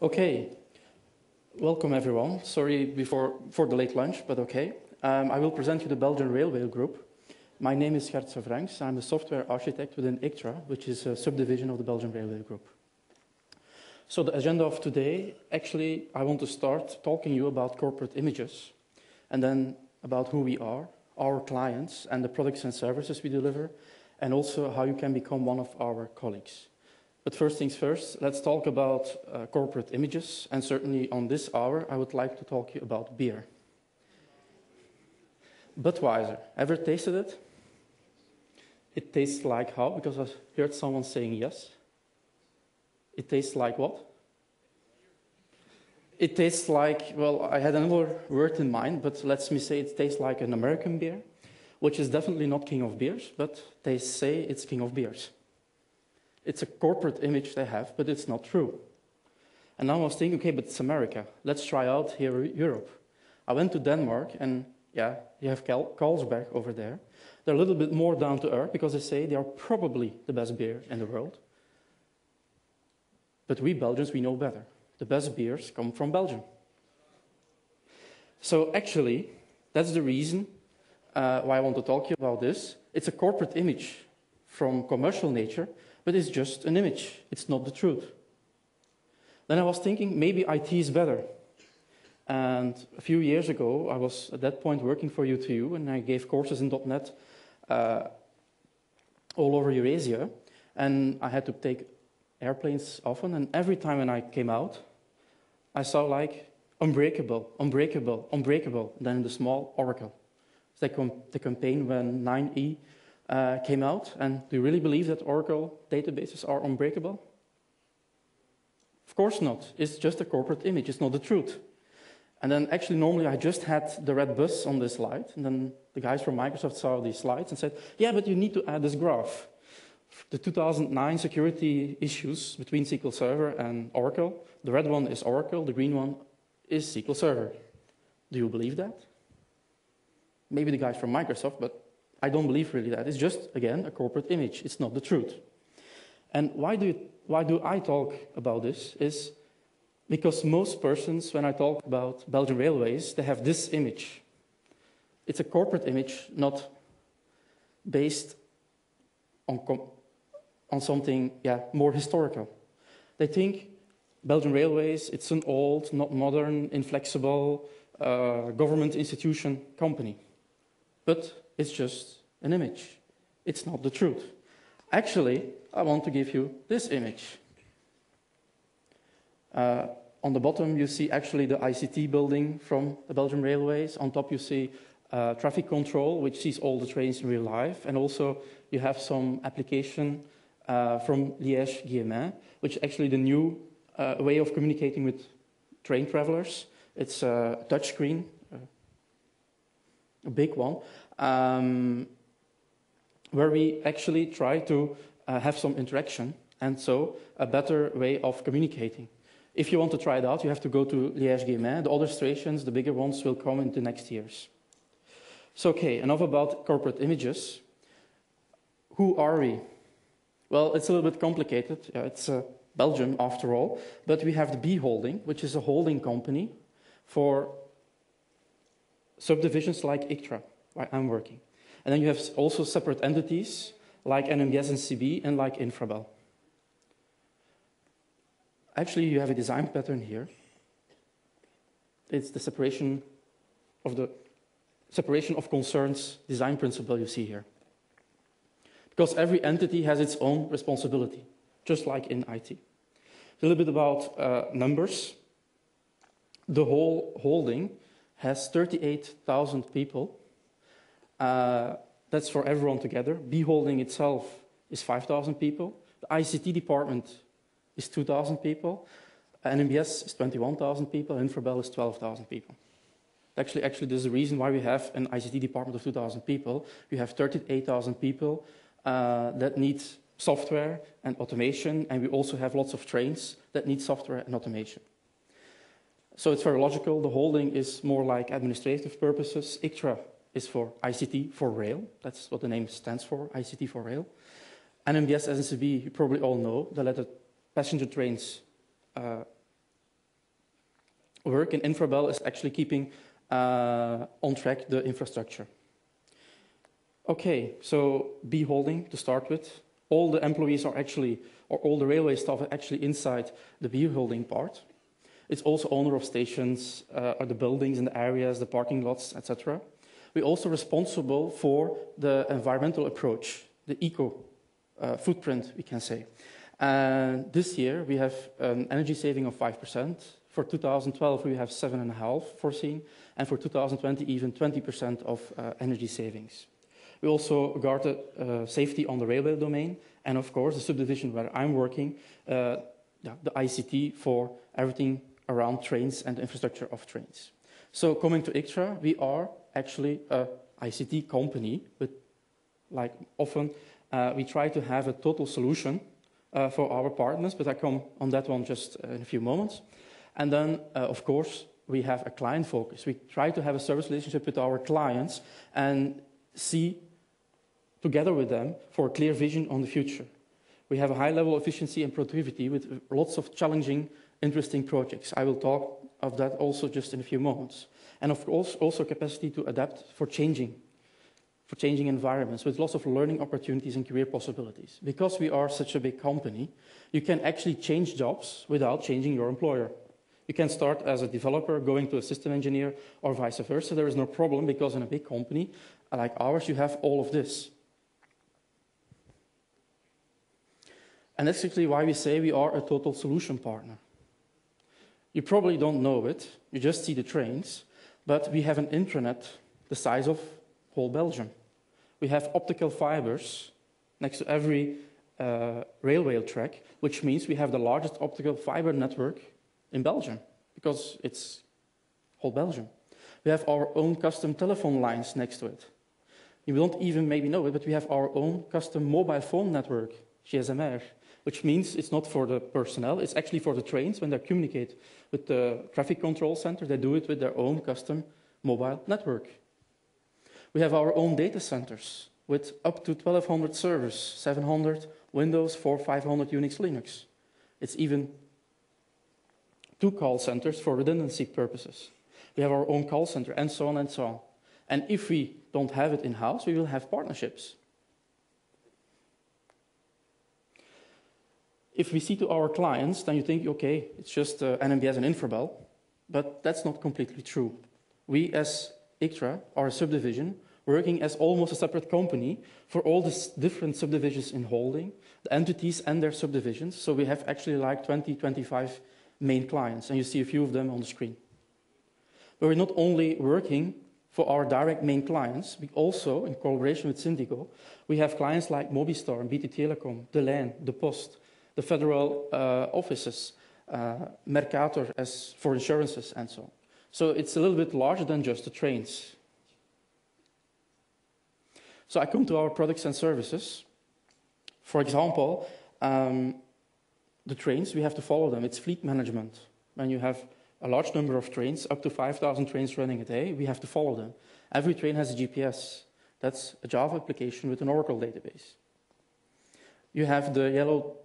Okay, welcome everyone. Sorry for the late lunch, but okay. I will present you the Belgian Railway Group. My name is Gert Savrangs. I'm a software architect within ICTRA, which is a subdivision of the Belgian Railway Group. So the agenda of today, actually, I want to start talking to you about corporate images, and then about who we are, our clients, and the products and services we deliver, and also how you can become one of our colleagues. But first things first, let's talk about corporate images, and certainly on this hour, I would like to talk to you about beer. Budweiser, ever tasted it? It tastes like how? Because I heard someone saying yes. It tastes like what? It tastes like, well, I had another word in mind, but let me say it tastes like an American beer, which is definitely not king of beers, but they say it's king of beers. It's a corporate image they have, but it's not true. And now I was thinking, okay, but it's America. Let's try out here Europe. I went to Denmark, and yeah, you have Carlsberg over there. They're a little bit more down to earth because they say they are probably the best beer in the world. But we Belgians, we know better. The best beers come from Belgium. So actually, that's the reason why I want to talk to you about this. It's a corporate image from commercial nature, but it's just an image. It's not the truth. Then I was thinking, maybe IT is better. And a few years ago, I was at that point working for U2U, and I gave courses in .NET all over Eurasia. And I had to take airplanes often, and every time when I came out, I saw like unbreakable, unbreakable, unbreakable, and then the small Oracle. It's like the campaign when 9E came out, and do you really believe that Oracle databases are unbreakable? Of course not. It's just a corporate image. It's not the truth. And then actually normally I just had the red bus on this slide, and then the guys from Microsoft saw these slides and said, yeah, but you need to add this graph. The 2009 security issues between SQL Server and Oracle, the red one is Oracle, the green one is SQL Server. Do you believe that? Maybe the guys from Microsoft, but I don't believe really that. It's just, again, a corporate image. It's not the truth. And why do I talk about this? Is because most persons, when I talk about Belgian railways, they have this image. It's a corporate image, not based on something more historical. They think Belgian railways, it's an old, not modern, inflexible government institution company. But it's just an image. It's not the truth. Actually, I want to give you this image. On the bottom, you see actually the ICT building from the Belgian Railways. On top, you see traffic control, which sees all the trains in real life. And also, you have some application from Liège-Guillemins, which is actually the new way of communicating with train travelers. It's a touchscreen, a big one, where we actually try to have some interaction, and so a better way of communicating. If you want to try it out, you have to go to Liège-Guillemins. The other stations, the bigger ones, will come in the next years. So, okay, enough about corporate images. Who are we? Well, it's a little bit complicated. It's Belgium, after all. But we have the B Holding, which is a holding company for subdivisions like ICTRA, where I'm working. And then you have also separate entities like NMBS and CB and like Infrabel. Actually, you have a design pattern here. It's the separation of concerns design principle you see here. Because every entity has its own responsibility, just like in IT. A little bit about numbers. The whole holding has 38,000 people. That's for everyone together. B Holding itself is 5,000 people. The ICT department is 2,000 people. NMBS is 21,000 people. Infrabel is 12,000 people. Actually, there's a reason why we have an ICT department of 2,000 people. We have 38,000 people that need software and automation, and we also have lots of trains that need software and automation. So it's very logical. The holding is more like administrative purposes. ICTRA is for ICT for rail. That's what the name stands for, ICT for rail. NMBS, SNCB, you probably all know, they let the passenger trains work in Infrabel is actually keeping on track the infrastructure. Okay, so B Holding, to start with, all the employees are actually, or all the railway staff are actually inside the B Holding part. It's also owner of stations, or the buildings in the areas, the parking lots, etc. We're also responsible for the environmental approach, the eco footprint, we can say. And this year, we have an energy saving of 5%. For 2012, we have 7.5% foreseen, and for 2020, even 20% of energy savings. We also guard safety on the railway domain, and of course, the subdivision where I'm working, the ICT for everything around trains and the infrastructure of trains. So coming to ICTRA, we are actually an ICT company, but like often, we try to have a total solution for our partners, but I come on that one just in a few moments. And then, of course, we have a client focus. We try to have a service relationship with our clients and see together with them for a clear vision on the future. We have a high level of efficiency and productivity with lots of challenging, interesting projects. I will talk of that also just in a few moments. And of course, also capacity to adapt for changing environments with lots of learning opportunities and career possibilities. Because we are such a big company, you can actually change jobs without changing your employer. You can start as a developer, going to a system engineer, or vice versa. There is no problem, because in a big company like ours, you have all of this. And that's actually why we say we are a total solution partner. You probably don't know it, you just see the trains, but we have an intranet the size of whole Belgium. We have optical fibers next to every railway track, which means we have the largest optical fiber network in Belgium, because it's whole Belgium. We have our own custom telephone lines next to it. You don't even maybe know it, but we have our own custom mobile phone network, GSMR, which means it's not for the personnel, it's actually for the trains when they communicate with the traffic control center, they do it with their own custom mobile network. We have our own data centers with up to 1,200 servers, 700 Windows, 500 Unix, Linux. It's even 2 call centers for redundancy purposes. We have our own call center, and so on and so on. And if we don't have it in-house, we will have partnerships. If we see to our clients, then you think, okay, it's just NMBS and Infrabel, but that's not completely true. We as ICTRA are a subdivision working as almost a separate company for all the different subdivisions in holding, the entities and their subdivisions. So we have actually like 20, 25 main clients, and you see a few of them on the screen. But we're not only working for our direct main clients, we also, in collaboration with Syndigo, we have clients like Mobistar, BT Telecom, De Lijn, De Post, the federal offices, Mercator as for insurances, and so on. So it's a little bit larger than just the trains. So I come to our products and services. For example, the trains, we have to follow them. It's fleet management. When you have a large number of trains, up to 5,000 trains running a day, we have to follow them. Every train has a GPS. That's a Java application with an Oracle database. You have the yellow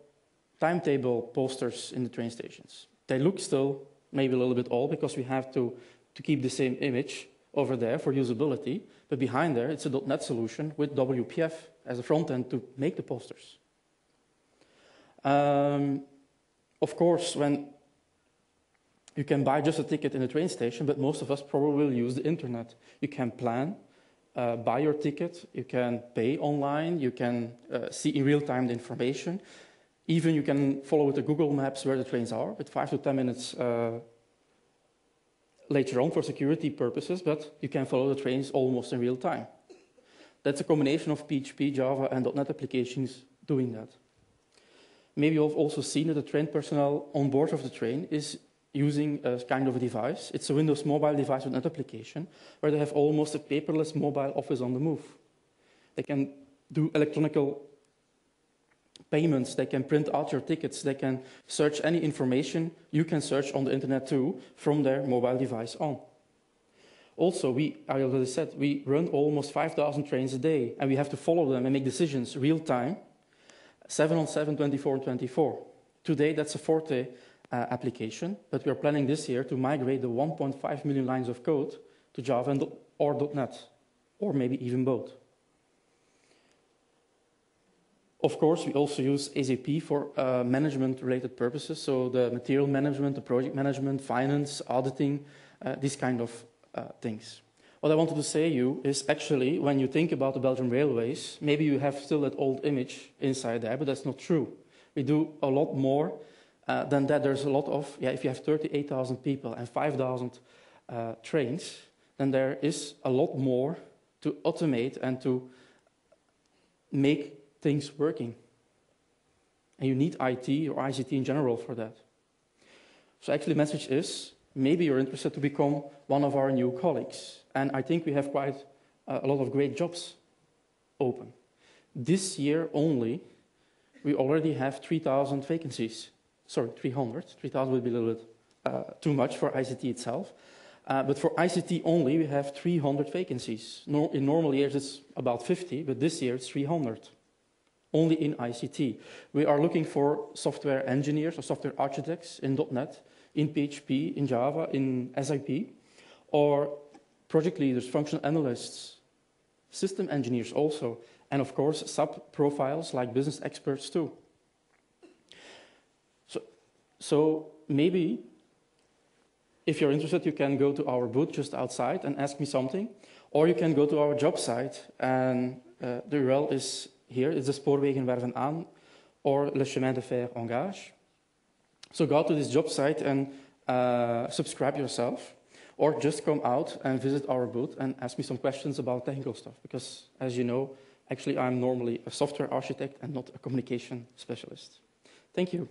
timetable posters in the train stations. They look still maybe a little bit old because we have to keep the same image over there for usability, but behind there it's a .NET solution with WPF as a front end to make the posters. Of course, when you can buy just a ticket in a train station, but most of us probably will use the internet. You can plan, buy your ticket, you can pay online, you can see in real time the information. Even you can follow with the Google Maps where the trains are, with 5 to 10 minutes later on for security purposes, but you can follow the trains almost in real time. That's a combination of PHP, Java, and .NET applications doing that. Maybe you've also seen that the train personnel on board of the train is using a kind of a device. It's a Windows mobile device with .NET application, where they have almost a paperless mobile office on the move. They can do electronical payments, they can print out your tickets, they can search any information you can search on the internet too from their mobile device on. Also, I already said, we run almost 5,000 trains a day, and we have to follow them and make decisions real time, 7 on 7, 24 on 24. Today, that's a forte application, but we are planning this year to migrate the 1.5 million lines of code to Java or .NET, or maybe even both. Of course, we also use SAP for management-related purposes, so the material management, the project management, finance, auditing, these kind of things. What I wanted to say to you is actually, when you think about the Belgian railways, maybe you have still that old image inside there, but that's not true. We do a lot more than that. There's a lot of, if you have 38,000 people and 5,000 trains, then there is a lot more to automate and to make things working. And you need IT or ICT in general for that. So actually the message is, maybe you're interested to become one of our new colleagues. And I think we have quite a lot of great jobs open. This year only, we already have 3,000 vacancies. Sorry, 300. 3,000 would be a little bit too much for ICT itself. But for ICT only, we have 300 vacancies. In normal years, it's about 50, but this year it's 300. Only in ICT. We are looking for software engineers or software architects in .NET, in PHP, in Java, in SAP, or project leaders, functional analysts, system engineers also, and of course sub-profiles like business experts too. So maybe, if you're interested, you can go to our booth just outside and ask me something, or you can go to our job site, and the URL is here. It's the Spoorwegen werven aan, or Le Chemin de Fer engage. So go to this job site and subscribe yourself, or just come out and visit our booth and ask me some questions about technical stuff, because as you know, actually I'm normally a software architect and not a communication specialist. Thank you.